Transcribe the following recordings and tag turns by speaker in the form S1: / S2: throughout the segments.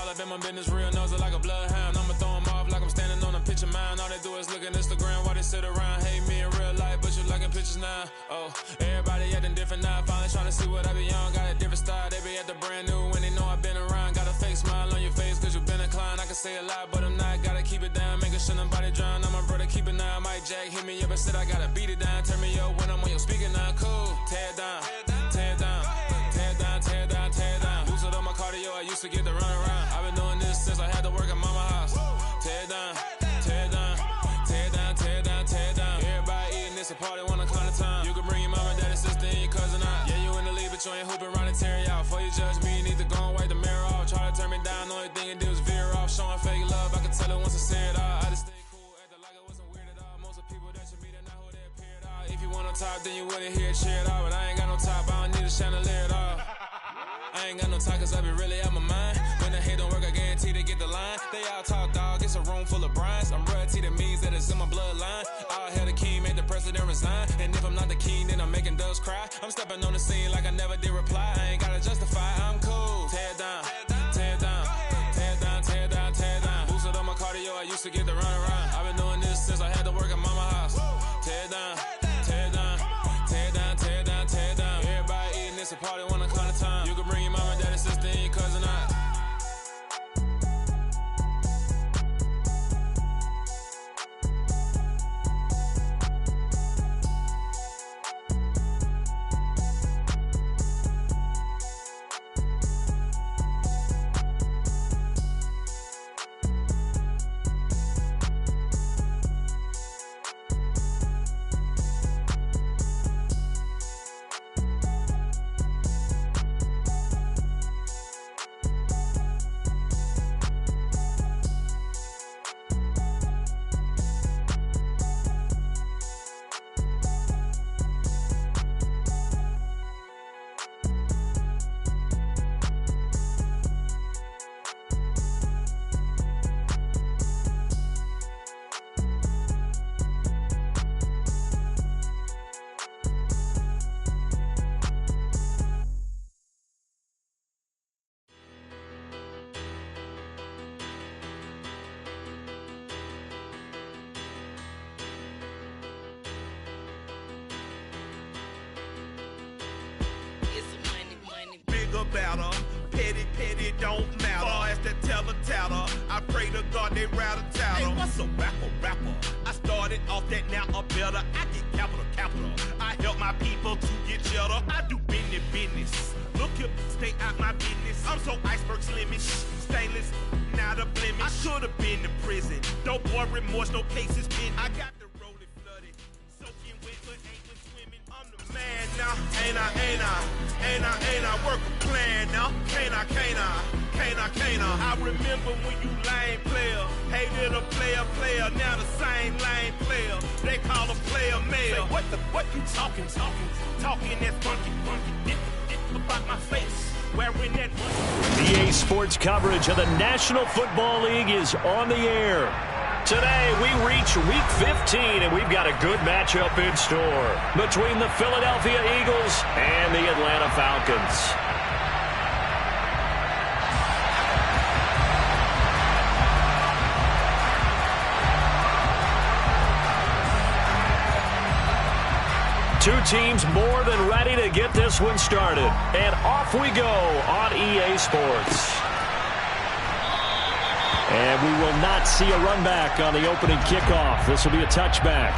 S1: All up in my business, real nosy like a bloodhound. I'ma throw them off like I'm standing on a picture mound. All they do is look at Instagram while they sit around. Hate me in real life, but you liking pictures now. Oh, everybody acting different now. Finally trying to see what I be on. Got a different style, they be at the brand new when they know I've been around. Got a fake smile on your face cause you been inclined. I can say a lot, but I'm not. Gotta keep it down, making sure nobody drown. I'm my brother, keep it now. Mike Jack hit me up and said I gotta beat it down. Turn me up when I'm on your speaker now. Cool, tear it down, tear it down, tear it down, tear it down, tear it down. Boosted up my cardio, I used to get to run around. I've been doing this since I had to work at mama house. Tear it down, tear it down, tear it down, tear it down, tear it down. Everybody eating this a party, one o'clock of time. You can bring your mama, daddy, sister, and your cousin out. Yeah, you in the league, but you ain't hooping around and tear you out. Before you judge me, you need to go and wipe the mirror off. Try to turn me down, the only thing it did was veer off. Showing fake love, I can tell it once I say it all. I just stay cool, acting like I wasn't weird at all. Most of the people that you meet are not who they appear at all. If you want on top, then you wouldn't hear it cheer at all. But I ain't got no top, I don't need a chandelier at all. I ain't got no talk cause I be really out my mind. When the hate don't work, I guarantee they get the line. They all talk, dog, it's a room full of Bryans. I'm royalty, that means that it's in my bloodline. All hell the king, made the president resign. And if I'm not the king, then I'm making doves cry. I'm stepping on the scene like I never did reply. I ain't gotta justify, I'm cool. Tear it down, tear it down, tear it down, tear it down, tear it down. Boosted up my cardio, I used to get to run around. I've been doing this since I had to work at mama house. Tear it down, tear it down, tear it down, tear it down, tear it down. Everybody eating this a party, one o'clock of time. You can bring your mama, daddy, sister, and your cousin out.
S2: Better. Petty don't matter. Far as the teller, I pray to God they rattle tattle. Hey, what's a rapper? I started off that, now I'm better. I get capital. I help my people to get cheddar. I do business. Look here, stay out my business. I'm so iceberg slimmish, stainless, not a blemish. I should have been to prison. No more remorse, no cases pinned. I got the rolling flooded, soaking wet, but ain't been swimming. I'm the man now, ain't I work a plan now, can't I? I remember when you lame player, hated a player, now the same lame player, they call a player mayor. Say, what you talking that funky, dip about my face, wearing that monkey.
S3: EA Sports coverage of the National Football League is on the air. Today, we reach Week 15, and we've got a good matchup in store between the Philadelphia Eagles and the Atlanta Falcons. Two teams more than ready to get this one started. And off we go on EA Sports. And we will not see a run back on the opening kickoff. This will be a touchback.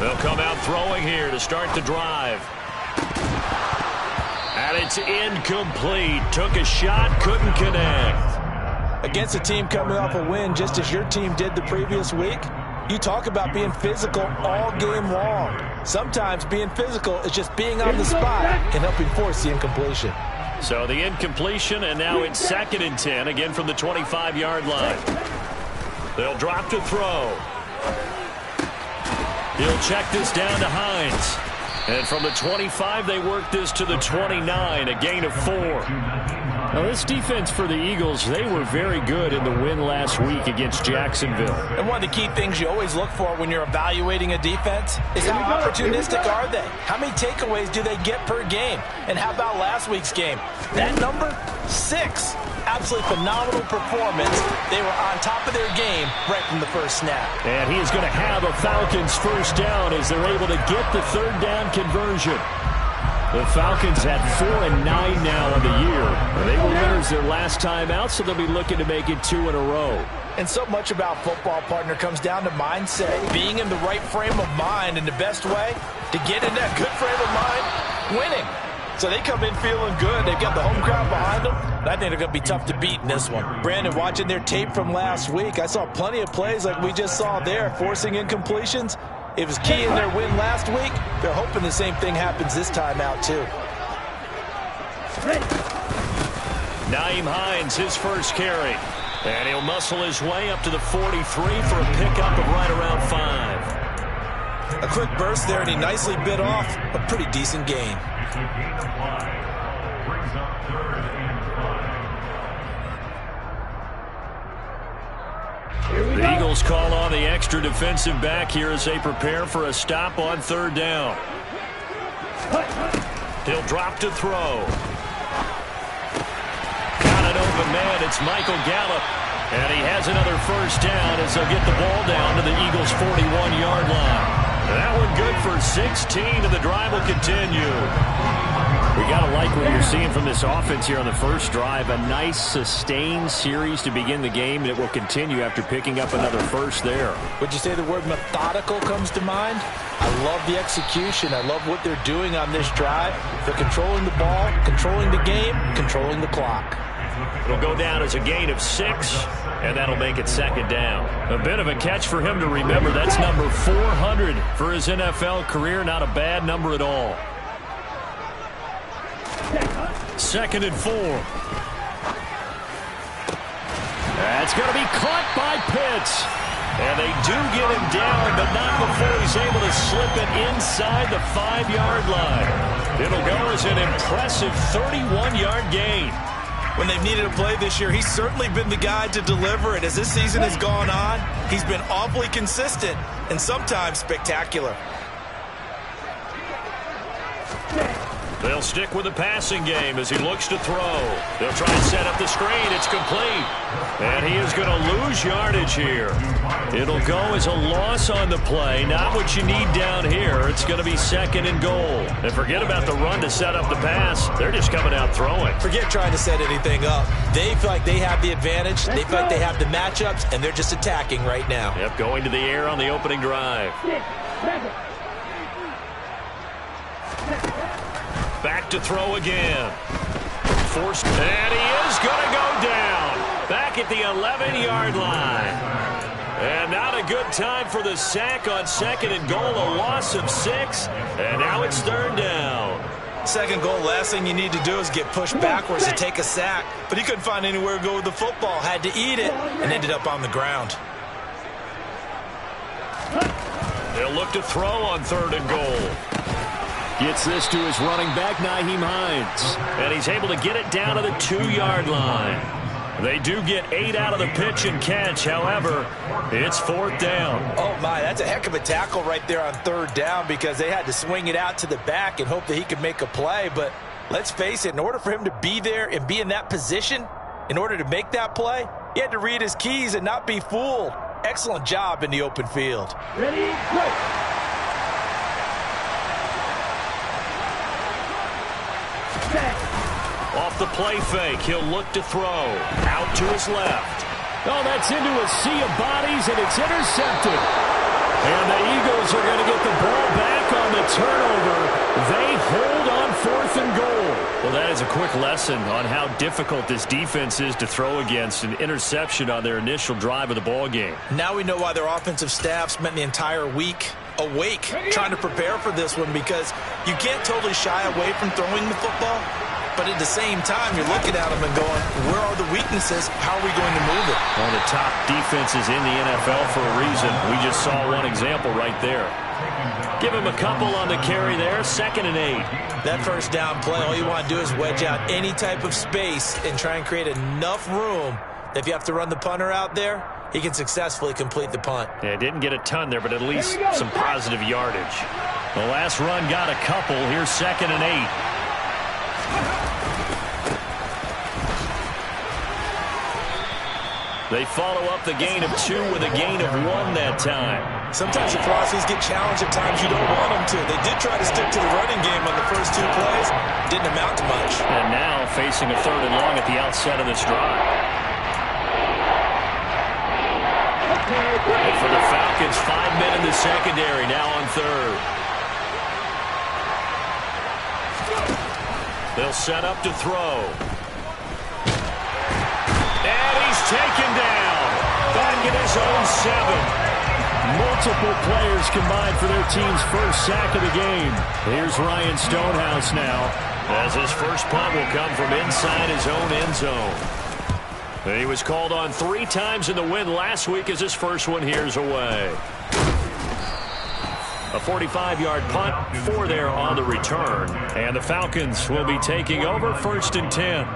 S3: They'll come out throwing here to start the drive. And it's incomplete. Took a shot, couldn't connect.
S4: Against a team coming off a win just as your team did the previous week, You talk about being physical all game long. Sometimes being physical is just being on the spot and helping force the incompletion.
S3: So the incompletion, and now it's 2nd and 10, again from the 25-yard line. They'll drop to throw. He'll check this down to Hines. And from the 25, they work this to the 29, a gain of 4. Now, this defense for the Eagles, they were very good in the win last week against Jacksonville.
S4: And one of the key things you always look for when you're evaluating a defense is how opportunistic are they? How many takeaways do they get per game? And how about last week's game? That number, 6. Absolutely phenomenal performance. They were on top of their game right from the first snap. And he is going to have a Falcons first down as they're able to get the 3rd down conversion. The Falcons at 4-9 now on the year. They were winners their last time out, so they'll be looking to make it 2 in a row. And so much about football, partner, comes down to mindset. Being in the right frame of mind, and the best way to get in that good frame of mind, winning. So they come in feeling good. They've got the home crowd behind them. I think they're going to be tough to beat in this one. Brandon, watching their tape from last week, I saw plenty of plays like we just saw there, forcing incompletions. It was key in their win last week. They're hoping the same thing happens this time out, too.
S3: Nyheim Hines, his first carry. And he'll muscle his way up to the 43 for a pickup of right around 5.
S4: A quick burst there, and he nicely bit off a pretty decent gain.
S3: The Eagles call on the extra defensive back here as they prepare for a stop on 3rd down. He'll drop to throw. Got an open man. It's Michael Gallup. And he has another first down as they'll get the ball down to the Eagles' 41-yard line. That one good for 16, and the drive will continue. We got to like what you're seeing from this offense here on the first drive. A nice, sustained series to begin the game, and it will continue after picking up another first there.
S4: Would you say the word methodical comes to mind? I love the execution. I love what they're doing on this drive. They're controlling the ball, controlling the game, controlling the clock.
S3: It'll go down as a gain of 6, and that'll make it 2nd down. A bit of a catch for him to remember. That's number 400 for his NFL career. Not a bad number at all. 2nd and 4. That's going to be caught by Pitts. And they do get him down, but not before he's able to slip it inside the 5-yard line. It'll go as an impressive 31-yard gain.
S4: When they've needed a play this year, he's certainly been the guy to deliver it. As this season has gone on, he's been awfully consistent and sometimes spectacular.
S3: They'll stick with the passing game as he looks to throw. They'll try and set up the screen. It's complete. And he is going to lose yardage here. It'll go as a loss on the play. Not what you need down here. It's going to be 2nd and goal. And forget about the run to set up the pass. They're just coming out throwing.
S4: Forget trying to set anything up. They feel like they have the advantage. They feel like they have the matchups, and they're just attacking right now.
S3: Yep, going to the air on the opening drive. Back to throw again. Forced, and he is going to go down. Back at the 11-yard line. And not a good time for the sack on 2nd and goal. A loss of 6. And now it's 3rd down.
S4: 2nd goal, last thing you need to do is get pushed backwards to take a sack. But he couldn't find anywhere to go with the football. Had to eat it and ended up on the ground.
S3: They'll look to throw on 3rd and goal. Gets this to his running back, Nyheim Hines. And he's able to get it down to the 2-yard line. They do get 8 out of the pitch and catch. However, it's 4th down.
S4: Oh, my, that's a heck of a tackle right there on 3rd down because they had to swing it out to the back and hope that he could make a play. But let's face it, in order for him to be there and be in that position, in order to make that play, he had to read his keys and not be fooled. Excellent job in the open field.
S5: Ready, go!
S3: Off the play fake, he'll look to throw. Out to his left.
S5: Oh, that's into a sea of bodies, and it's intercepted.
S3: And the Eagles are going to get the ball back on the turnover. They hold on 4th and goal. Well, that is a quick lesson on how difficult this defense is to throw against. An interception on their initial drive of the ball game.
S4: Now we know why their offensive staff spent the entire week awake trying to prepare for this one, because you can't totally shy away from throwing the football. But at the same time, you're looking at them and going, where are the weaknesses? How are we going to move it?
S3: One of the top defenses in the NFL for a reason. We just saw one example right there. Give him a couple on the carry there. 2nd and 8.
S4: That first down play, all you want to do is wedge out any type of space and try and create enough room that if you have to run the punter out there, he can successfully complete the punt.
S3: Yeah, didn't get a ton there, but at least some positive yardage. The last run got a couple. Here's 2nd and 8. They follow up the gain of 2 with a gain of 1 that time.
S4: Sometimes your philosophies get challenged at times you don't want them to. They did try to stick to the running game on the first 2 plays. Didn't amount to much.
S3: And now facing a 3rd and long at the outset of this drive. And for the Falcons, 5 men in the secondary, now on 3rd. They'll set up to throw. And he's taken down. Back at his own 7. Multiple players combined for their team's first sack of the game. Here's Ryan Stonehouse now, as his first punt will come from inside his own end zone. He was called on 3 times in the win last week, as his first one here's away. A 45-yard punt, 4 there on the return. And the Falcons will be taking over 1st and 10.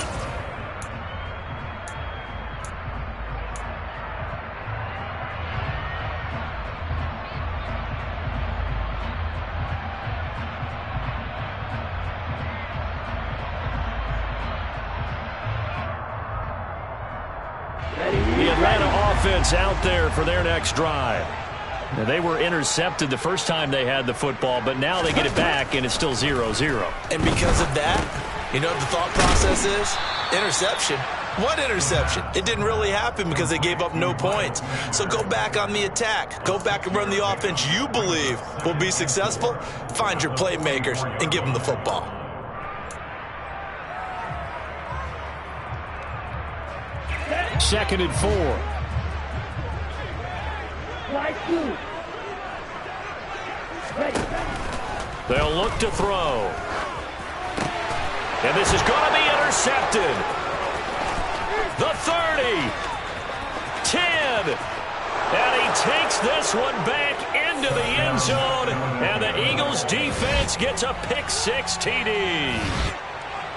S3: The Atlanta offense out there for their next drive. Now, they were intercepted the first time they had the football, but now they get it back, and it's still 0-0.
S4: And because of that, you know what the thought process is? Interception. What interception? It didn't really happen because they gave up no points. So go back on the attack. Go back and run the offense you believe will be successful. Find your playmakers and give them the football.
S3: Second and 4. They'll look to throw. And this is going to be intercepted. The 30. 10. And he takes this one back into the end zone. And the Eagles defense gets a pick-6 TD.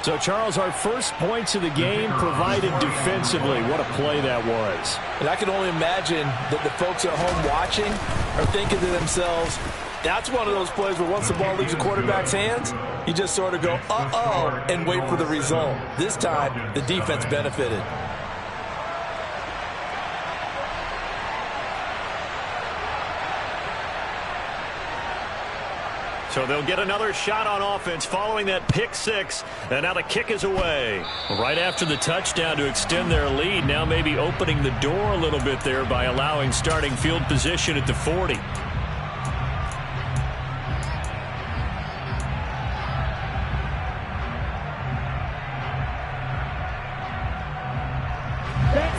S3: So, Charles, our first points of the game provided defensively. What a play that was.
S4: And I can only imagine that the folks at home watching are thinking to themselves, that's one of those plays where once the ball leaves the quarterback's hands, you just sort of go, uh-oh, and wait for the result. This time, the defense benefited.
S3: So they'll get another shot on offense following that pick-6, and now the kick is away. Right after the touchdown to extend their lead, now maybe opening the door a little bit there by allowing starting field position at the 40.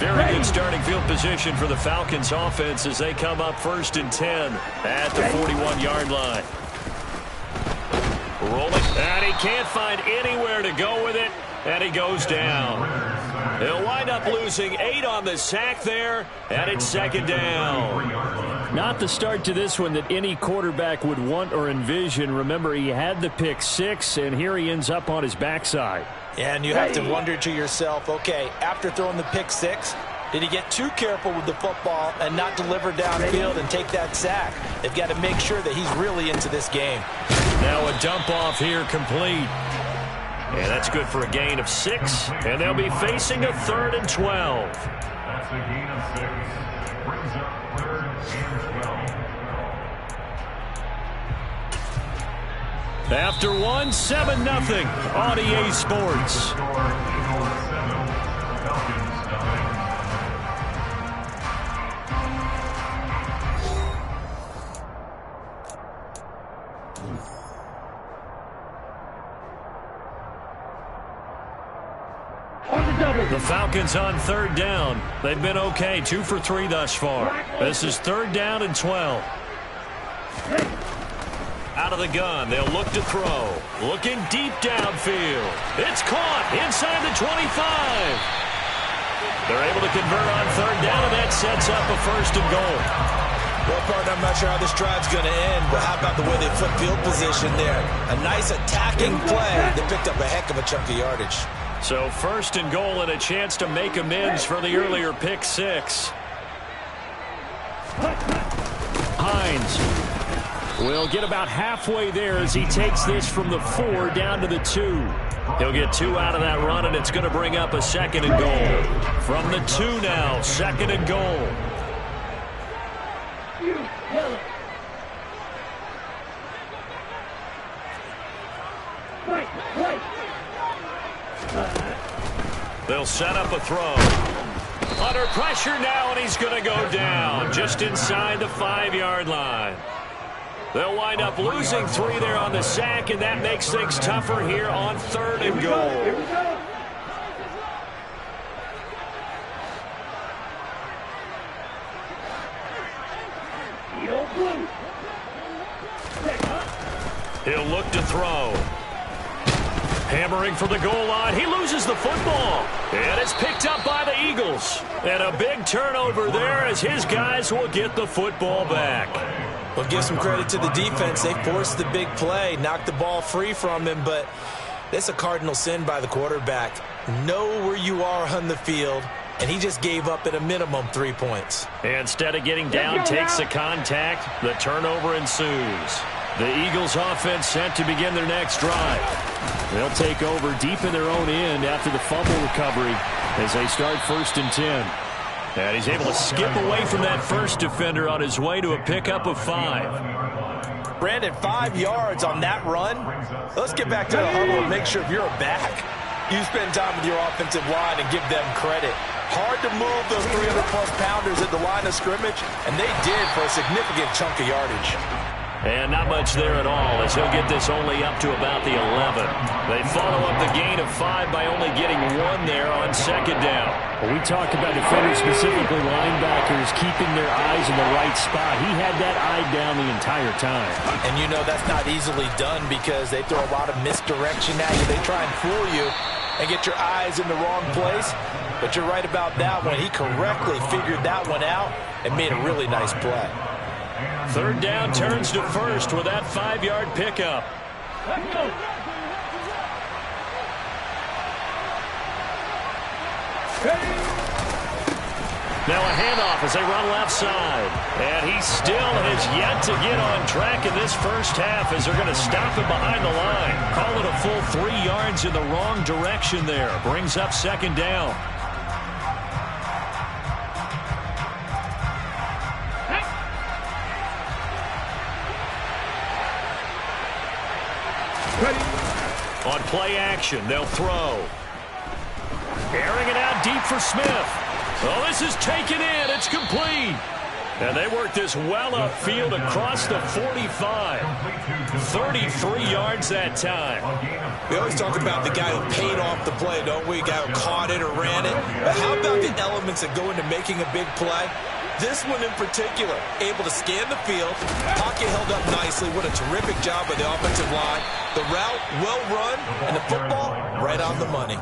S3: Very good starting field position for the Falcons offense as they come up 1st and 10 at the 41-yard line. Rolling, and he can't find anywhere to go with it, and he goes down. He'll wind up losing 8 on the sack there, and it's 2nd down. Not the start to this one that any quarterback would want or envision. Remember, he had the pick-6, and here he ends up on his backside.
S4: And you have to wonder to yourself, okay, after throwing the pick-6, did he get too careful with the football and not deliver downfield and take that sack? They've got to make sure that he's really into this game.
S3: Now a dump off here complete. And that's good for a gain of 6. And they'll be facing a 3rd and 12.
S5: That's a gain of 6. Brings up 3rd and 12.
S3: After 1, 7-0 on EA Sports. The Falcons on third down. They've been okay, 2 for 3 thus far. This is 3rd down and 12. Out of the gun, they'll look to throw. Looking deep downfield. It's caught inside the 25. They're able to convert on 3rd down, and that sets up a 1st and goal.
S4: Well, partner, I'm not sure how this drive's going to end, but how about the way they flip field position there? A nice attacking play. They picked up a heck of a chunk of yardage.
S3: So 1st and goal and a chance to make amends for the earlier pick 6. Hines will get about halfway there as he takes this from the 4 down to the 2. He'll get 2 out of that run, and it's going to bring up a 2nd and goal. From the 2 now, 2nd and goal. They'll set up a throw. Under pressure now, and he's going to go down just inside the 5-yard line. They'll wind up losing 3 there on the sack, and that makes things tougher here on 3rd and goal. He'll look to throw. Hammering for the goal line. He loses the football. And it's picked up by the Eagles. And a big turnover there as his guys will get the football back.
S4: Well, give some credit to the defense. They forced the big play, knocked the ball free from him, but that's a cardinal sin by the quarterback. Know where you are on the field, and he just gave up at a minimum 3 points.
S3: Instead of getting down, takes the contact. The turnover ensues. The Eagles offense set to begin their next drive. They'll take over deep in their own end after the fumble recovery as they start 1st and 10. And he's able to skip away from that first defender on his way to a pickup of 5.
S4: Brandon, 5 yards on that run. Let's get back to the huddle and make sure if you're a back, you spend time with your offensive line and give them credit. Hard to move those 300-plus pounders at the line of scrimmage, and they did for a significant chunk of yardage.
S3: And not much there at all as he'll get this only up to about the 11. They follow up the gain of 5 by only getting 1 there on 2nd down.
S6: Well, we talk about defenders, specifically linebackers, keeping their eyes in the right spot. He had that eye down the entire time.
S4: And you know that's not easily done because they throw a lot of misdirection at you. They try and fool you and get your eyes in the wrong place. But you're right about that one. He correctly figured that one out and made a really nice play.
S3: 3rd down turns to 1st with that 5-yard pickup. Now a handoff as they run left side. And he still has yet to get on track in this first half as they're going to stop him behind the line. Call it a full 3 yards in the wrong direction there. Brings up 2nd down. On play action, they'll throw. Airing it out deep for Smith. Oh, this is taken in. It's complete. And they work this well upfield across the 45. 33 yards that time.
S4: We always talk about the guy who paid off the play, don't we? The guy who caught it or ran it. But how about the elements that go into making a big play? This one in particular, able to scan the field, pocket held up nicely. What a terrific job by the offensive line. The route, well run, and the football, right on the money.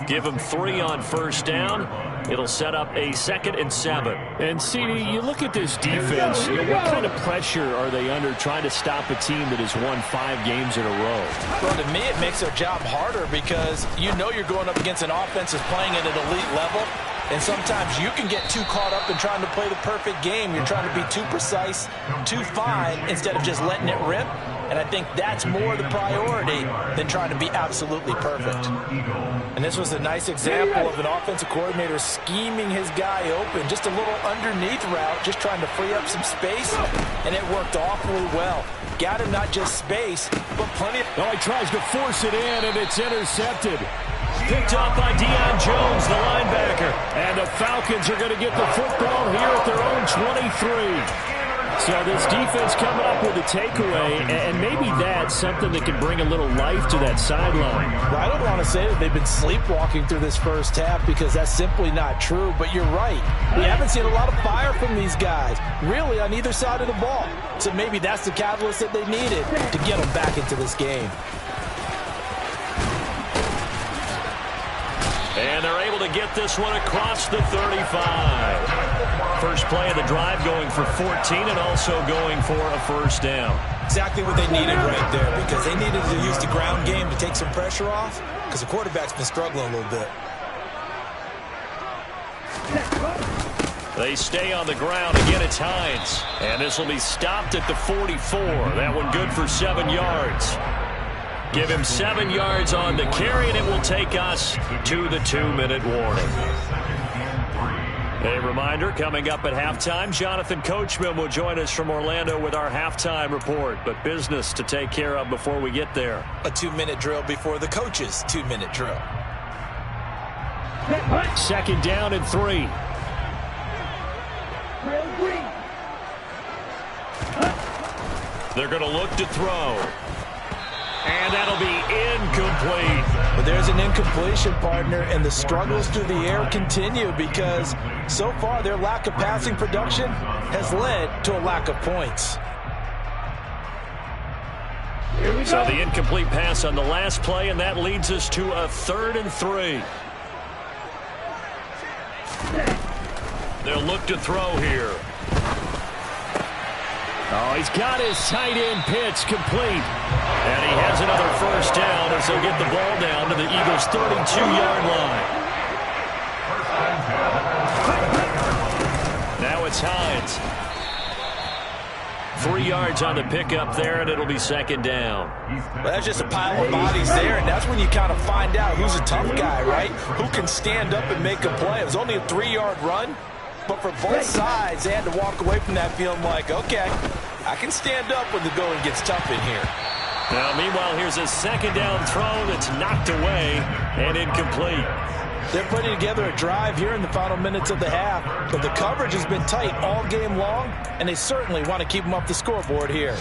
S3: Give him 3 on 1st down. It'll set up a 2nd and 7.
S6: And, CD, you look at this defense, what kind of pressure are they under trying to stop a team that has won 5 games in a row?
S4: Well, to me, it makes their job harder because you know you're going up against an offense that's playing at an elite level. And sometimes you can get too caught up in trying to play the perfect game. You're trying to be too precise, too fine, instead of just letting it rip. And I think that's more the priority than trying to be absolutely perfect. And this was a nice example of an offensive coordinator scheming his guy open. Just a little underneath route, just trying to free up some space. And it worked awfully well. Got him not just space, but plenty of...
S6: Oh, he tries to force it in, and it's intercepted.
S3: Picked up by Deion Jones, the linebacker.
S6: And the Falcons are going to get the football here at their own 23. So this defense coming up with a takeaway, and maybe that's something that can bring a little life to that sideline.
S4: Well, I don't want to say that they've been sleepwalking through this first half because that's simply not true, but you're right. We haven't seen a lot of fire from these guys, really, on either side of the ball. So maybe that's the catalyst that they needed to get them back into this game.
S3: And they're able to get this one across the 35. First play of the drive going for 14 and also going for a first down.
S4: Exactly what they needed right there because they needed to use the ground game to take some pressure off because the quarterback's been struggling a little bit.
S3: They stay on the ground. Again, it's Hines. And this will be stopped at the 44. That one good for 7 yards. Give him 7 yards on the carry, and it will take us to the 2-minute warning. A reminder, coming up at halftime, Jonathan Coachman will join us from Orlando with our halftime report. But business to take care of before we get there.
S4: A 2-minute drill before the coach's 2-minute drill.
S6: Second down and 3.
S3: They're going to look to throw. And that'll be incomplete.
S4: But there's an incompletion, partner, and the struggles through the air continue because so far their lack of passing production has led to a lack of points.
S3: So the incomplete pass on the last play, and that leads us to a 3rd and 3. They'll look to throw here.
S6: Oh, he's got his tight end pitch complete.
S3: And he has another first down as they'll get the ball down to the Eagles' 32-yard line. Now it's Hines. 3 yards on the pickup there, and it'll be second down.
S4: Well, that's just a pile of bodies there, and that's when you kind of find out who's a tough guy, right? Who can stand up and make a play. It was only a 3-yard run, but for both sides, they had to walk away from that feeling like, okay, I can stand up when the going gets tough in here.
S3: Now, meanwhile, here's a second down throw that's knocked away and incomplete.
S4: They're putting together a drive here in the final minutes of the half, but the coverage has been tight all game long, and they certainly want to keep them off the scoreboard here.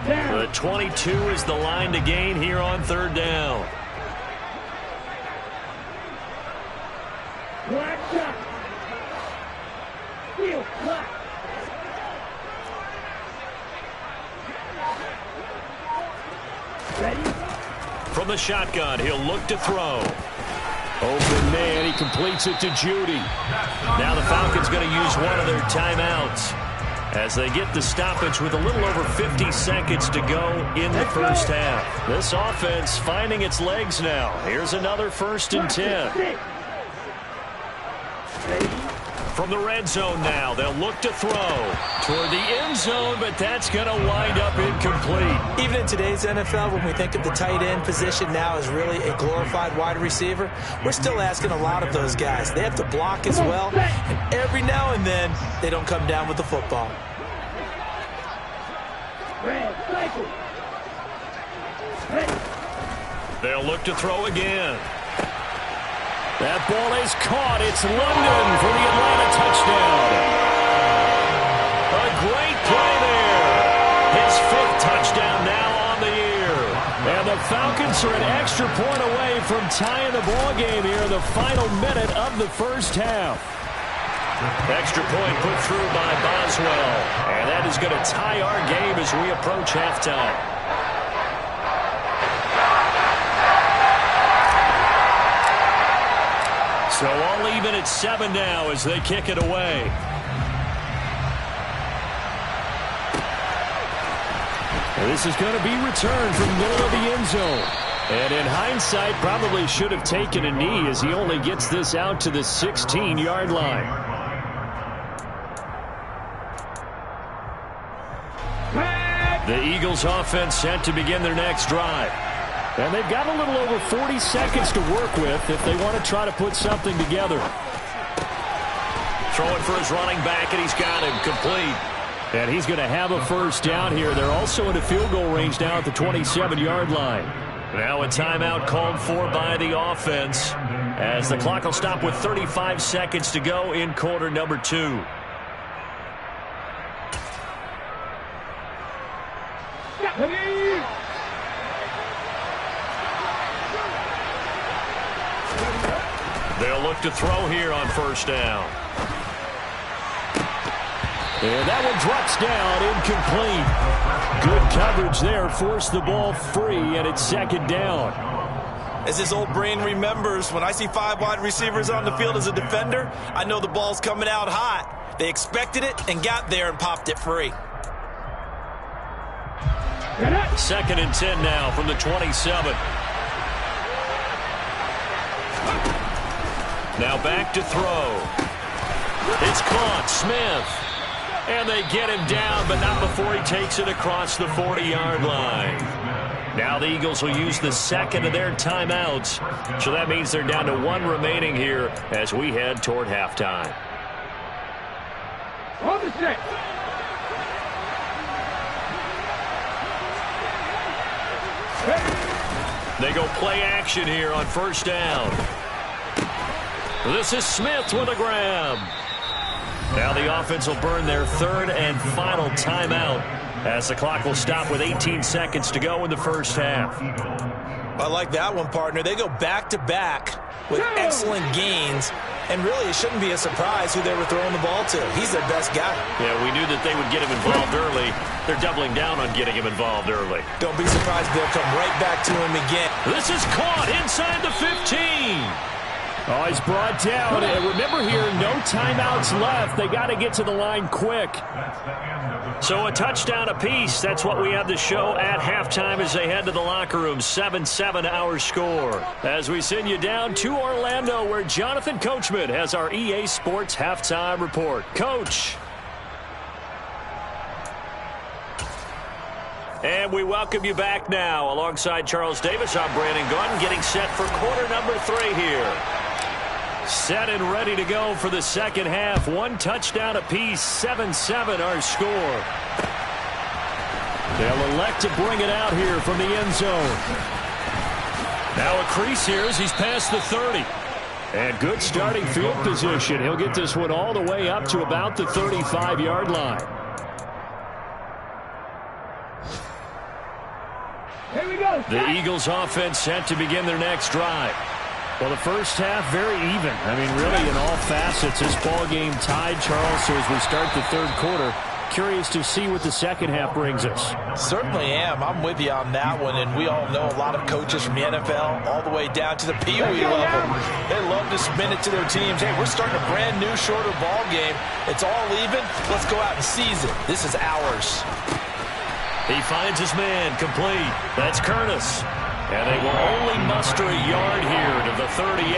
S3: The 22 is the line to gain here on 3rd down. From the shotgun, he'll look to throw.
S6: Open man, he completes it to Judy.
S3: Now the Falcons going to use one of their timeouts as they get the stoppage with a little over 50 seconds to go in the first half. This offense finding its legs now. Here's another 1st and 10. From the red zone now, they'll look to throw toward the end zone, but that's going to wind up incomplete.
S4: Even in today's NFL, when we think of the tight end position now as really a glorified wide receiver, we're still asking a lot of those guys. They have to block as well, and every now and then, they don't come down with the football.
S3: They'll look to throw again.
S6: That ball is caught. It's London for the Atlanta touchdown.
S3: A great play there. His 5th touchdown now on the year.
S6: And the Falcons are an extra point away from tying the ball game here in the final minute of the first half.
S3: Extra point put through by Boswell. And that is going to tie our game as we approach halftime. So all even at 7 now as they kick it away.
S6: This is going to be returned from the middle of the end zone. And in hindsight, probably should have taken a knee as he only gets this out to the 16-yard line.
S3: The Eagles offense set to begin their next drive.
S6: And they've got a little over 40 seconds to work with if they want to try to put something together.
S3: Throwing for his running back, and he's got him complete.
S6: And he's going to have a first down here. They're also in a field goal range now at the 27-yard line.
S3: Now a timeout called for by the offense.
S6: as the clock will stop with 35 seconds to go in quarter number 2. They'll look to throw here on first down. And that one drops down, incomplete. Good coverage there, forced the ball free, and it's second down.
S4: As his old brain remembers, when I see 5 wide receivers on the field as a defender, I know the ball's coming out hot. They expected it and got there and popped it free.
S6: Second and 10 now from the 27. Now back to throw. It's caught. Smith. And they get him down, but not before he takes it across the 40-yard line. Now the Eagles will use the second of their timeouts. So that means they're down to 1 remaining here as we head toward halftime.
S7: On the set.
S6: They go play action here on first down. This is Smith with a grab. Now the offense will burn their third and final timeout as the clock will stop with 18 seconds to go in the first half.
S4: I like that one, partner. They go back-to-back with excellent gains, and really it shouldn't be a surprise who they were throwing the ball to. He's their best guy.
S6: Yeah, we knew that they would get him involved early. They're doubling down on getting him involved early.
S4: Don't be surprised they'll come right back to him again.
S6: This is caught inside the 15. Oh, he's brought down. And remember here, no timeouts left. They got to get to the line quick. So a touchdown apiece. That's what we have to show at halftime as they head to the locker room. 7-7 our score. As we send you down to Orlando, where Jonathan Coachman has our EA Sports halftime report. Coach. And we welcome you back now. Alongside Charles Davis, I'm Brandon Gordon, getting set for quarter number 3 here. Set and ready to go for the second half. 1 touchdown apiece, 7-7 our score. They'll elect to bring it out here from the end zone. Now a crease here as he's past the 30. And good starting field position. He'll get this one all the way up to about the 35-yard line.
S7: Here we go.
S6: The Eagles offense set to begin their next drive. Well, the first half, very even. I mean, really, in all facets, this ball game tied, Charles. So as we start the third quarter, curious to see what the second half brings us.
S4: Certainly am. I'm with you on that one. And we all know a lot of coaches from the NFL all the way down to the Pee Wee level. They love to spin it to their teams. Hey, we're starting a brand new, shorter ball game. It's all even. Let's go out and seize it. This is ours.
S6: He finds his man, complete. That's Curtis. And they will only muster a yard here to the 38.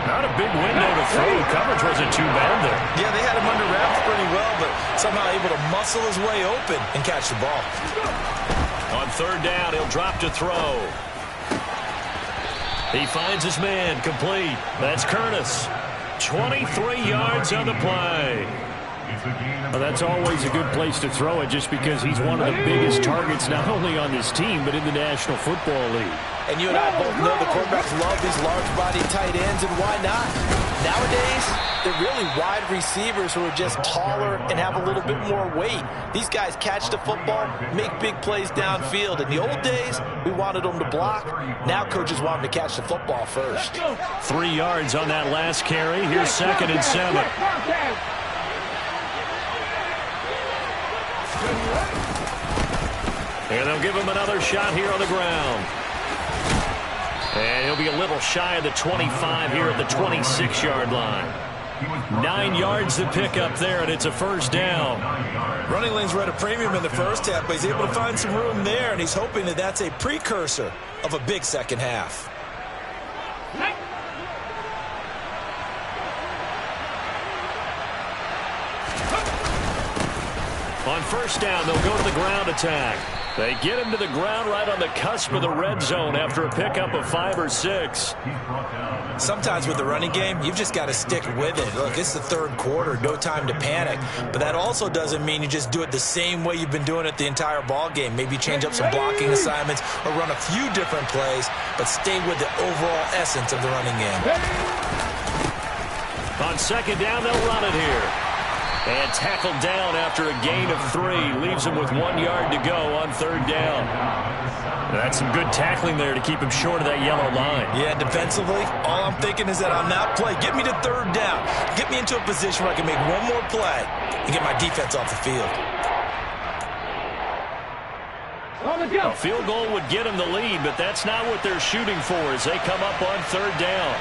S6: Not a big window to throw. Coverage wasn't too bad there.
S4: Yeah, they had him under wraps pretty well, but somehow able to muscle his way open and catch the ball.
S6: On third down, he'll drop to throw. He finds his man, complete. That's Curtis. 23 yards on the play. Well, that's always a good place to throw it just because he's one of the biggest targets not only on this team but in the National Football League.
S4: And you and I both know the quarterbacks love these large-body tight ends, and why not? Nowadays, they're really wide receivers who are just taller and have a little bit more weight. These guys catch the football, make big plays downfield. In the old days, we wanted them to block. Now coaches want them to catch the football first.
S6: 3 yards on that last carry. Here's 2nd and 7. And they'll give him another shot here on the ground. And he'll be a little shy of the 25 here at the 26-yard line. 9 yards to pick up there, and it's a first down.
S4: Running lanes were at a premium in the first half, but he's able to find some room there, and he's hoping that that's a precursor of a big second half.
S6: On first down, they'll go to the ground attack. They get him to the ground right on the cusp of the red zone after a pickup of 5 or 6.
S4: Sometimes with the running game, you've just got to stick with it. Look, it's the third quarter, no time to panic. But that also doesn't mean you just do it the same way you've been doing it the entire ball game. Maybe change up some blocking assignments or run a few different plays, but stay with the overall essence of the running game.
S6: On second down, they'll run it here. And tackled down after a gain of 3. Leaves him with 1 yard to go on third down. That's some good tackling there to keep him short of that yellow line.
S4: Yeah, defensively, all I'm thinking is that on that play, get me to third down. Get me into a position where I can make one more play and get my defense off the field.
S6: A field goal would get them the lead, but that's not what they're shooting for as they come up on third down.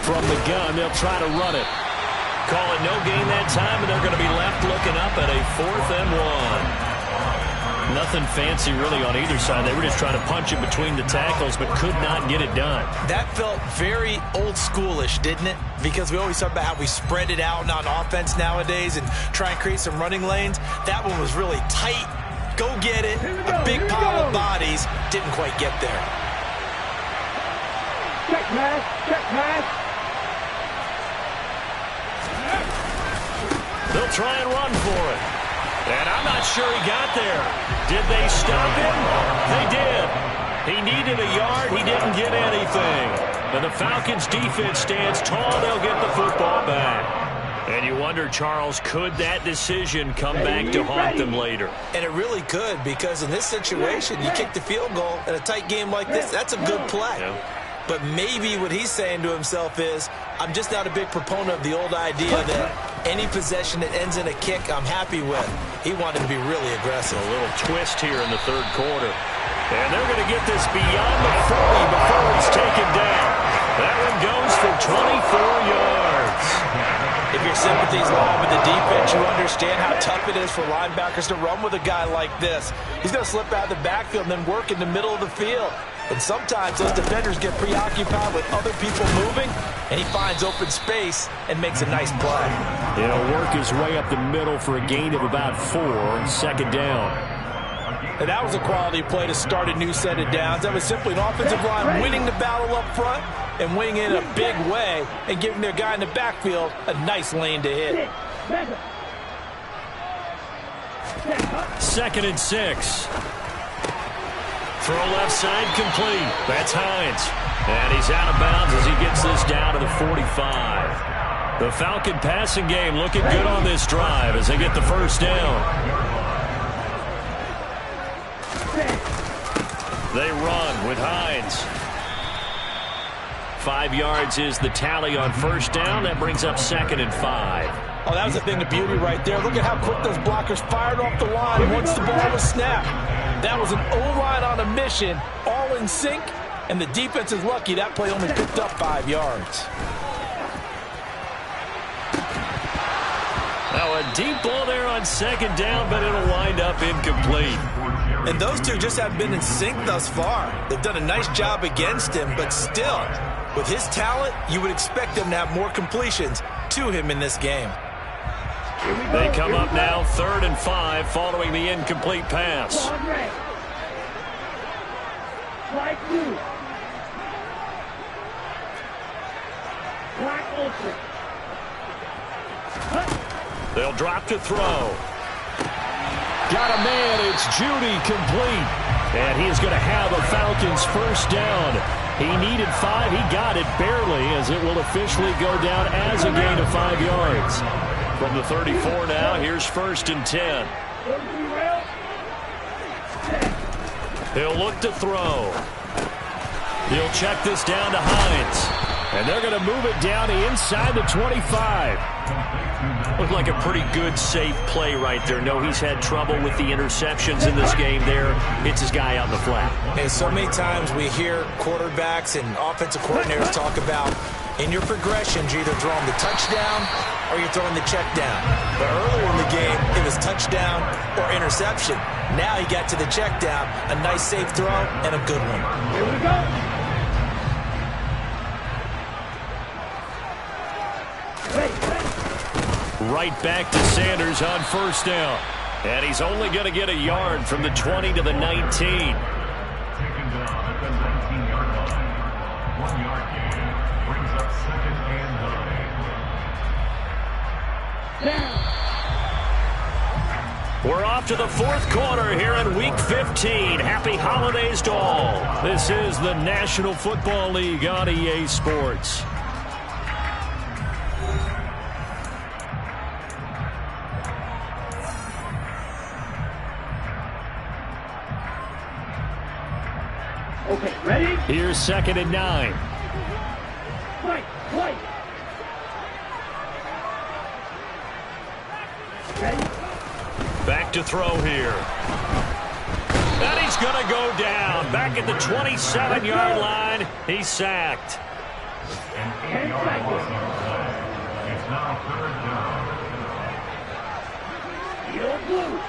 S6: From the gun, they'll try to run it. Call it no gain that time, and they're going to be left looking up at a 4th and 1. Nothing fancy really on either side. They were just trying to punch it between the tackles, but could not get it done.
S4: That felt very old schoolish, didn't it? Because we always talk about how we spread it out on offense nowadays and try and create some running lanes. That one was really tight. Go get it. A big pile of bodies. Didn't quite get there.
S7: Check pass. Check pass.
S6: They'll try and run for it. And I'm not sure he got there. Did they stop him? They did. He needed a yard. He didn't get anything. And the Falcons' defense stands tall. They'll get the football back. And you wonder, Charles, could that decision come back to haunt them later?
S4: And it really could, because in this situation, you kick the field goal in a tight game like this, that's a good play.
S6: Yeah.
S4: But maybe what he's saying to himself is, I'm just not a big proponent of the old idea that any possession that ends in a kick I'm happy with. He wanted to be really aggressive.
S6: A little twist here in the third quarter. And they're going to get this beyond the 40 before he's taken down. That one goes for 24 yards.
S4: If your sympathies lie with the defense, you understand how tough it is for linebackers to run with a guy like this. He's going to slip out of the backfield and then work in the middle of the field. And sometimes those defenders get preoccupied with other people moving, and he finds open space and makes a nice play.
S6: He'll work his way up the middle for a gain of about 4, second down.
S4: And that was a quality play to start a new set of downs. That was simply an offensive line winning the battle up front and winning in a big way and giving their guy in the backfield a nice lane to hit.
S6: 2nd and 6. Throw left side complete. That's Hines. And he's out of bounds as he gets this down to the 45. The Falcon passing game looking good on this drive as they get the first down. They run with Hines. 5 yards is the tally on first down. That brings up 2nd and 5.
S4: Oh, that was a thing of beauty right there. Look at how quick those blockers fired off the line once the ball was snapped. That was an O-line on a mission, all in sync, and the defense is lucky that play only picked up 5 yards.
S6: Now a deep ball there on second down, but it'll wind up incomplete.
S4: And those two just haven't been in sync thus far. They've done a nice job against him, but still, with his talent, you would expect them to have more completions to him in this game.
S6: They come up now 3rd and 5 following the incomplete pass. They'll drop to throw. Got a man, it's Judy, complete. And he is going to have a Falcons first down. He needed 5, he got it barely, as it will officially go down as a gain of 5 yards. From the 34 now, here's 1st and 10. He'll look to throw. He'll check this down to Hines. And they're going to move it down to inside the 25. Looked like a pretty good, safe play right there. No, he's had trouble with the interceptions in this game there. Hits his guy out in the flat.
S4: And so many times we hear quarterbacks and offensive coordinators talk about in your progressions, you're either throwing the touchdown or you're throwing the check down. But earlier in the game, it was touchdown or interception. Now he got to the check down, a nice safe throw, and a good one.
S7: Here we go.
S6: Right back to Sanders on first down. And he's only going to get a yard from the 20 to the 19.
S5: Taken down at the 19-yard line. 1-yard gain brings up 2nd and 9.
S6: We're off to the fourth quarter here in Week 15. Happy holidays to all. This is the National Football League on EA Sports.
S7: Okay, ready?
S6: Here's 2nd and 9.
S7: Fight, fight. Ready?
S6: Back to throw here. And he's going to go down. Back at the 27-yard line. He's sacked.
S5: An 8-yard loss on the play. It's now 3rd down.
S7: Yellow blue.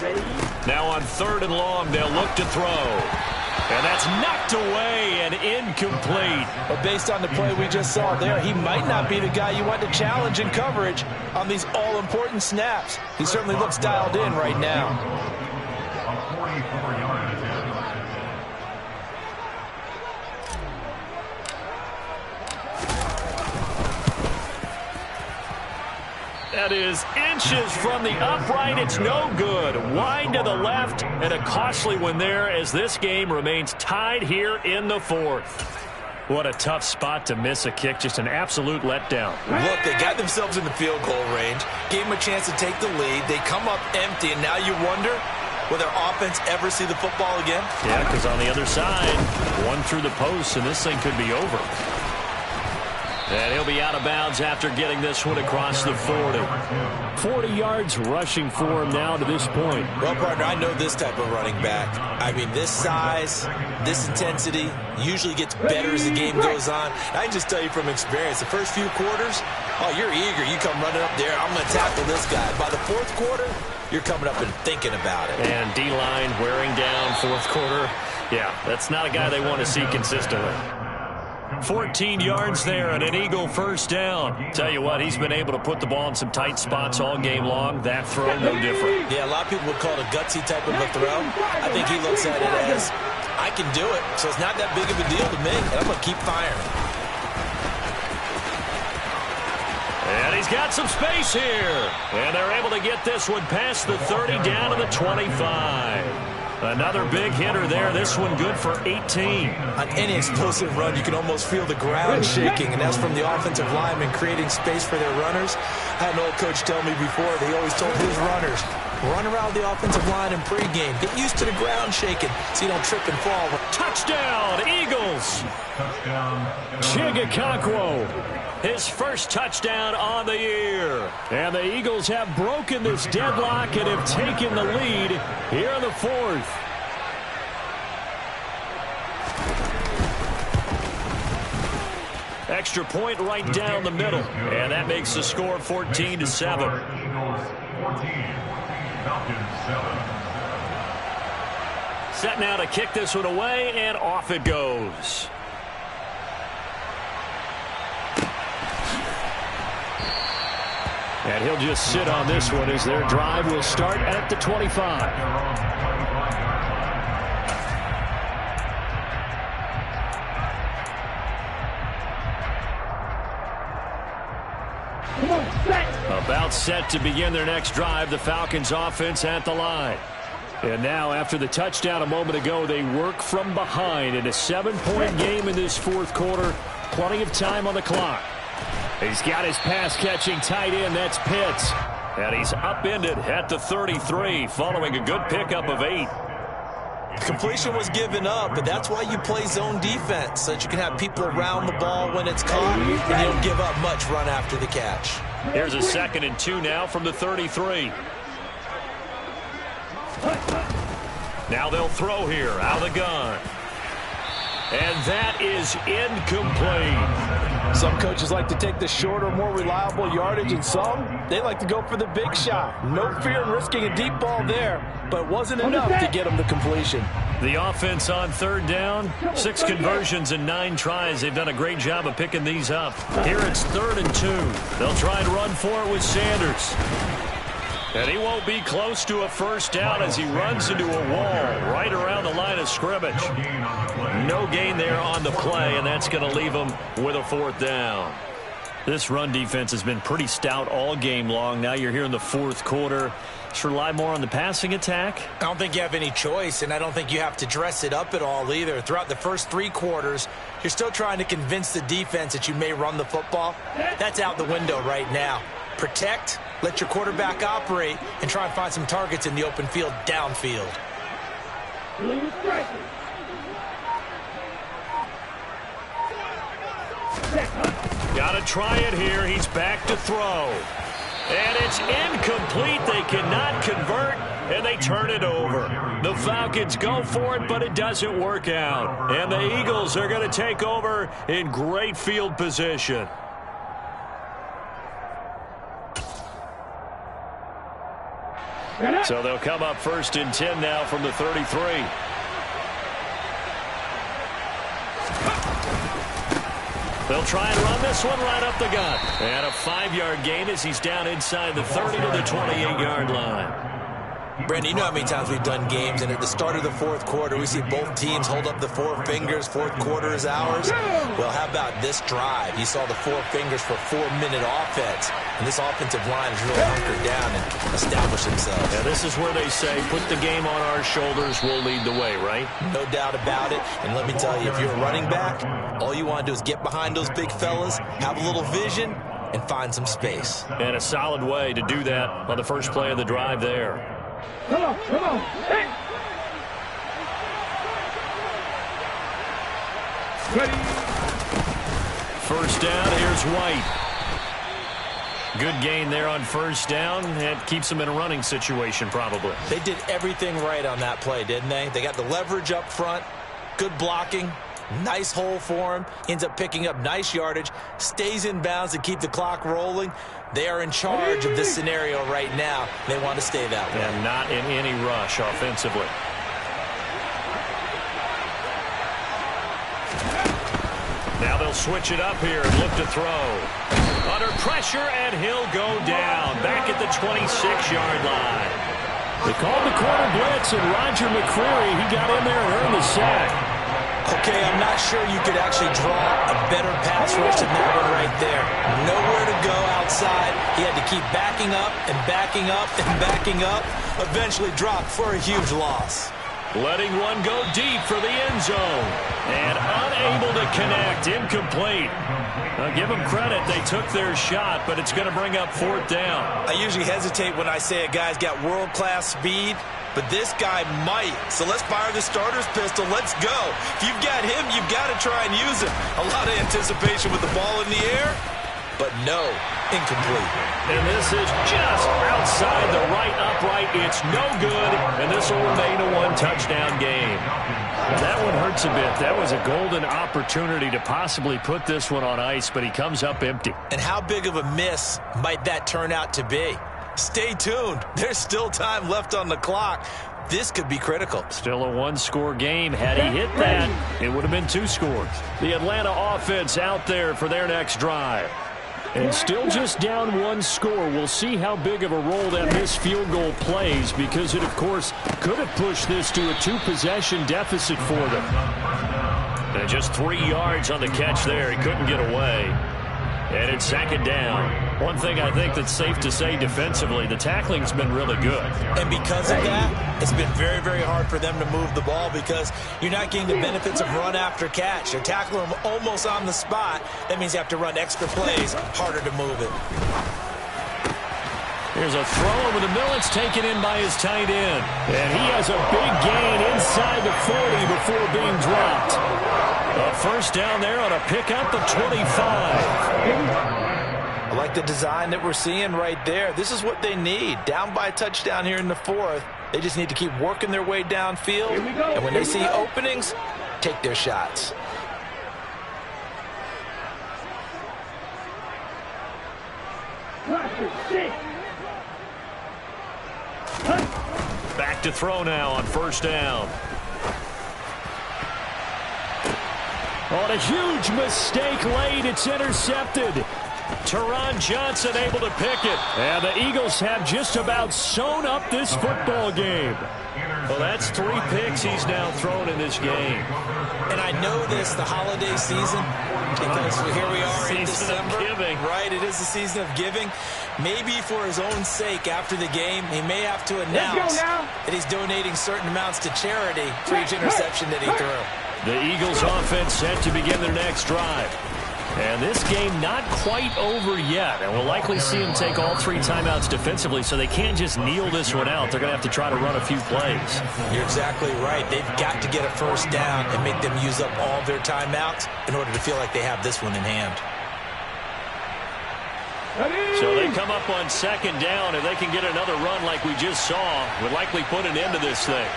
S7: Ready?
S6: Now on 3rd and long, they'll look to throw. And that's knocked away and incomplete.
S4: But based on the play we just saw there, he might not be the guy you want to challenge in coverage on these all-important snaps. He certainly looks dialed in right now.
S5: A 44-yard attempt.
S6: That is inches from the upright. It's no good. Wide to the left, and a costly one there as this game remains tied here in the fourth. What a tough spot to miss a kick. Just an absolute letdown.
S4: Look, they got themselves in the field goal range, gave them a chance to take the lead. They come up empty, and now you wonder, will their offense ever see the football again?
S6: Yeah, because on the other side, one through the post, and this thing could be over. And he'll be out of bounds after getting this one across the 40. 40 yards rushing for him now to this point.
S4: Well, partner, I know this type of running back. I mean, this size, this intensity usually gets better as the game goes on. I can just tell you from experience, the first few quarters, oh, you're eager. You come running up there, I'm going to tackle this guy. By the fourth quarter, you're coming up and thinking about it.
S6: And D-line wearing down fourth quarter. Yeah, that's not a guy they want to see consistently. 14 yards there and an Eagle first down. Tell you what, he's been able to put the ball in some tight spots all game long. That throw, no different.
S4: Yeah, a lot of people would call it a gutsy type of a throw. I think he looks at it as, I can do it, so it's not that big of a deal to me, and I'm going to keep firing.
S6: And he's got some space here. And they're able to get this one past the 30 down to the 25. Another big hitter there. This one good for 18.
S4: On any explosive run, you can almost feel the ground shaking, and that's from the offensive linemen creating space for their runners. I had an old coach tell me before, they always told his runners, run around the offensive line in pregame. Get used to the ground shaking so you don't trip and fall.
S6: Touchdown, Eagles!
S5: Touchdown.
S6: Chigakakwo, his first touchdown on the year. And the Eagles have broken this deadlock and have taken the lead here in the fourth. Extra point right down the middle. And that makes the score 14-7.
S5: Eagles 14, Falcons 7.
S6: Set now to kick this one away, and off it goes. And he'll just sit on this one as their drive will start at the 25. About set to begin their next drive, the Falcons offense at the line. And now, after the touchdown a moment ago, they work from behind in a 7-point game in this fourth quarter. Plenty of time on the clock. He's got his pass-catching tight end, that's Pitts. And he's upended at the 33, following a good pickup of 8.
S4: Completion was given up, but that's why you play zone defense, so that you can have people around the ball when it's caught, and you don't give up much run after the catch.
S6: Here's a 2nd and 2 now from the 33. Now they'll throw here, out of the gun. And that is incomplete.
S4: Some coaches like to take the shorter, more reliable yardage, and some, they like to go for the big shot. No fear in risking a deep ball there, but it wasn't enough to get them the completion.
S6: The offense on 3rd down, 6 conversions and 9 tries. They've done a great job of picking these up. Here it's 3rd and 2. They'll try and run for it with Sanders. And he won't be close to a first down as he runs into a wall right around the line of scrimmage. No gain there on the play, and that's going to leave him with a fourth down. This run defense has been pretty stout all game long. Now you're here in the fourth quarter. Just rely more on the passing attack?
S4: I don't think you have any choice, and I don't think you have to dress it up at all either. Throughout the first 3 quarters, you're still trying to convince the defense that you may run the football. That's out the window right now. Protect, let your quarterback operate, and try and find some targets in the open field downfield.
S6: Got to try it here. He's back to throw. And it's incomplete. They cannot convert, and they turn it over. The Falcons go for it, but it doesn't work out. And the Eagles are going to take over in great field position. So they'll come up 1st and 10 now from the 33. They'll try and run this one right up the gut. And a 5-yard gain as he's down inside the 30 to the 28-yard line.
S4: Brandon, you know how many times we've done games, and at the start of the fourth quarter, we see both teams hold up the 4 fingers. Fourth quarter is ours. Well, how about this drive? You saw the 4 fingers for 4-minute offense, and this offensive line has really hunkered down and established themselves.
S6: Yeah, this is where they say, put the game on our shoulders, we'll lead the way, right?
S4: No doubt about it, and let me tell you, if you're a running back, all you want to do is get behind those big fellas, have a little vision, and find some space.
S6: And a solid way to do that on the first play of the drive there.
S7: Come on, come on. Hey. Ready.
S6: First down, here's White. Good gain there on first down. It keeps them in a running situation probably.
S4: They did everything right on that play, didn't they? They got the leverage up front, good blocking, nice hole for him, ends up picking up nice yardage, stays in bounds to keep the clock rolling. They are in charge of this scenario right now. They want to stay that way.
S6: And not in any rush offensively. Now they'll switch it up here and look to throw. Under pressure, and he'll go down. Back at the 26-yard line. They called the corner blitz, and Roger McCreary, he got in there and earned the sack.
S4: Okay, I'm not sure you could actually draw a better pass rush than that one right there. Nowhere to go outside. He had to keep backing up and backing up and backing up. Eventually dropped for a huge loss.
S6: Letting one go deep for the end zone. And unable to connect. Incomplete. Now give them credit. They took their shot, but it's going to bring up 4th down.
S4: I usually hesitate when I say a guy's got world-class speed, but this guy might. So let's fire the starter's pistol. Let's go. If you've got him, you've got to try and use him. A lot of anticipation with the ball in the air, but no, incomplete.
S6: And this is just outside the right upright. It's no good, and this will remain a 1-touchdown game. That one hurts a bit. That was a golden opportunity to possibly put this one on ice, but he comes up empty.
S4: And how big of a miss might that turn out to be? Stay tuned. There's still time left on the clock. This could be critical.
S6: Still a 1-score game. Had he hit that, it would have been 2 scores. The Atlanta offense out there for their next drive. And still just down 1 score. We'll see how big of a role that missed field goal plays, because it, of course, could have pushed this to a 2-possession deficit for them. And just 3 yards on the catch there. He couldn't get away. And it's 2nd down. One thing I think that's safe to say defensively, the tackling's been really good.
S4: And because of that, it's been very, very hard for them to move the ball because you're not getting the benefits of run after catch. You're tackling them almost on the spot. That means you have to run extra plays, harder to move it.
S6: Here's a throw over the middle. It's taken in by his tight end. And he has a big gain inside the 40 before being dropped. A first down there on a pickup of 25.
S4: I like the design that we're seeing right there. This is what they need. Down by a touchdown here in the 4th. They just need to keep working their way downfield. And when they see openings, take their shots.
S6: Back to throw now on first down. On a huge mistake late, it's intercepted. Teron Johnson able to pick it. And the Eagles have just about sewn up this football game. Well, that's 3 picks he's now thrown in this game.
S4: And I know this, the holiday season, because here we are in December.
S6: Season of giving.
S4: Right, it is the season of giving. Maybe for his own sake after the game, he may have to announce that he's donating certain amounts to charity for each interception that he threw.
S6: The Eagles offense set to begin their next drive. And this game not quite over yet. And we'll likely see them take all 3 timeouts defensively, so they can't just kneel this one out. They're going to have to try to run a few plays.
S4: You're exactly right. They've got to get a first down and make them use up all their timeouts in order to feel like they have this one in hand.
S6: So they come up on 2nd down. If they can get another run like we just saw, would likely put an end to this thing.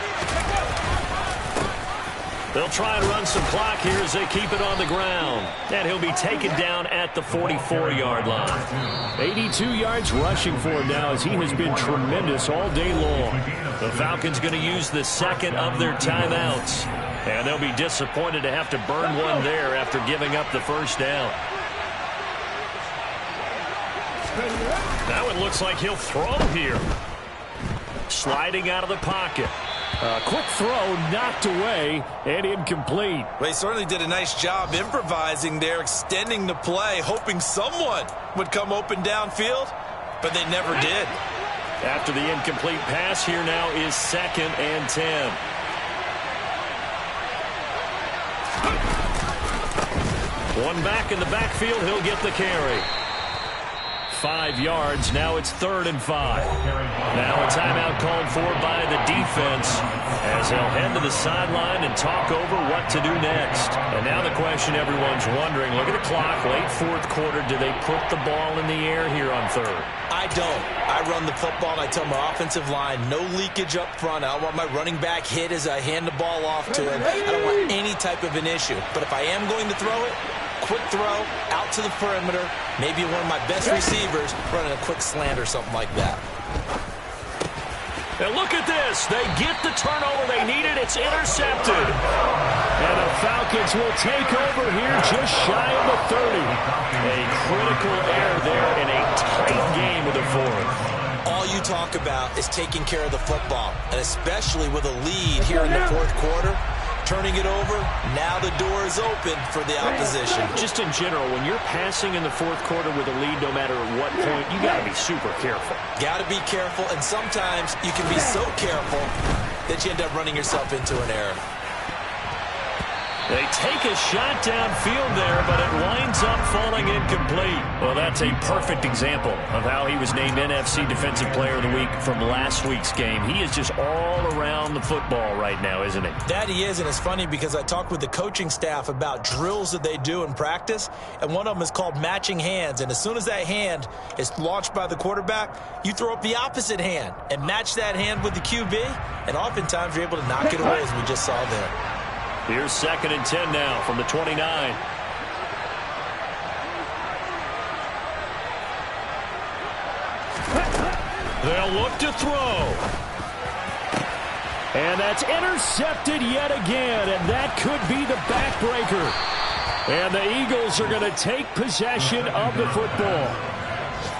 S6: They'll try and run some clock here as they keep it on the ground. And he'll be taken down at the 44-yard line. 82 yards rushing for him now as he has been tremendous all day long. The Falcons going to use the 2nd of their timeouts. And they'll be disappointed to have to burn one there after giving up the first down. That one looks like he'll throw here. Sliding out of the pocket. Quick throw, knocked away, and incomplete.
S4: Well, he certainly did a nice job improvising there, extending the play, hoping someone would come open downfield, but they never did.
S6: After the incomplete pass, here now is 2nd and 10. One back in the backfield, he'll get the carry. 5 yards. Now it's 3rd and 5. Now a timeout called for by the defense as they'll head to the sideline and talk over what to do next. And now the question everyone's wondering, look at the clock, late 4th quarter. Do they put the ball in the air here on 3rd?
S4: I don't. I run the football and I tell my offensive line, no leakage up front. I don't want my running back hit as I hand the ball off to him. I don't want any type of an issue. But if I am going to throw it, quick throw out to the perimeter, maybe one of my best receivers running a quick slant or something like that.
S6: And look at this. They get the turnover they needed. It's intercepted. And the Falcons will take over here just shy of the 30. A critical error there in a tight game with the 4th.
S4: All you talk about is taking care of the football, and especially with a lead here in the 4th quarter. Turning it over, now the door is open for the opposition.
S6: Just in general, when you're passing in the 4th quarter with a lead, no matter at what point, you got to be super careful.
S4: Got to be careful, and sometimes you can be so careful that you end up running yourself into an error.
S6: They take a shot downfield there, but it winds up falling incomplete. Well, that's a perfect example of how he was named NFC Defensive Player of the Week from last week's game. He is just all around the football right now, isn't he?
S4: That he is, and it's funny because I talked with the coaching staff about drills that they do in practice, and one of them is called matching hands. And as soon as that hand is launched by the quarterback, you throw up the opposite hand and match that hand with the QB, and oftentimes you're able to knock it away, as we just saw there.
S6: Here's 2nd and 10 now from the 29. They'll look to throw. And that's intercepted yet again, and that could be the backbreaker. And the Eagles are going to take possession of the football.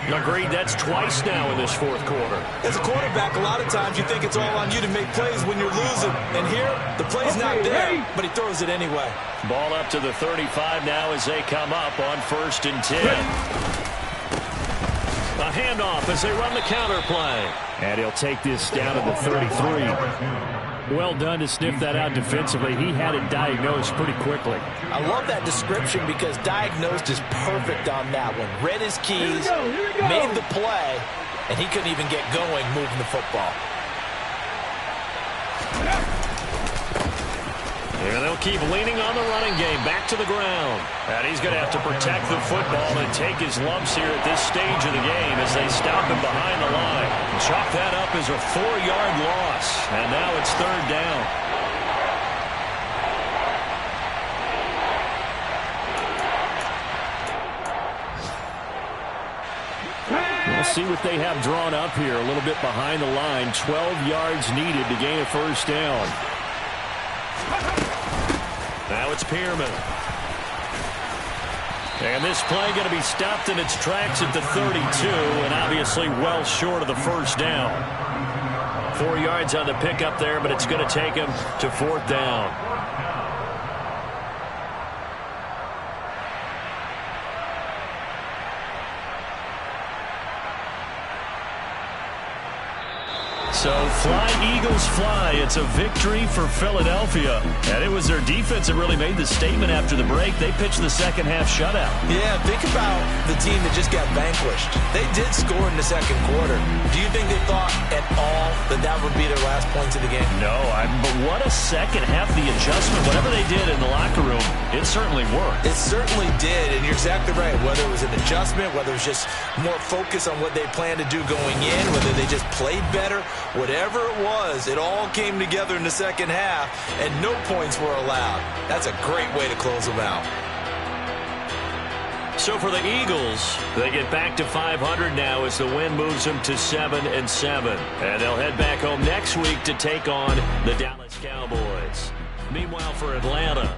S6: Agreed, that's twice now in this 4th quarter.
S4: As a quarterback, a lot of times you think it's all on you to make plays when you're losing. And here, the play's not there, but he throws it anyway.
S6: Ball up to the 35 now as they come up on 1st and 10. A handoff as they run the counter play. And he'll take this down to the 33. Well done to sniff that out defensively. He had it diagnosed pretty quickly.
S4: I love that description because diagnosed is perfect on that one. Read his keys, made the play, and he couldn't even get going moving the football.
S6: And they'll keep leaning on the running game back to the ground. And he's going to have to protect the football and take his lumps here at this stage of the game as they stop him behind the line. Chalk that up as a 4-yard loss. And now it's 3rd down. We'll see what they have drawn up here a little bit behind the line. 12 yards needed to gain a first down. Now it's Pierman. And this play going to be stopped in its tracks at the 32, and obviously well short of the first down. 4 yards on the pickup there, but it's going to take him to 4th down. So fly, Eagles, fly. It's a victory for Philadelphia. And it was their defense that really made the statement after the break. They pitched the second half shutout.
S4: Yeah, think about the team that just got vanquished. They did score in the second quarter. Do you think they thought at all that that would be their last points of the game?
S6: No, but what a second half. The adjustment, whatever they did in the locker room, it certainly worked.
S4: It certainly did, and you're exactly right. Whether it was an adjustment, whether it was just more focus on what they planned to do going in, whether they just played better, whatever it was, it all came together in the second half, and no points were allowed. That's a great way to close them out.
S6: So for the Eagles, they get back to 500 now as the win moves them to 7-7. And they'll head back home next week to take on the Dallas Cowboys. Meanwhile, for Atlanta,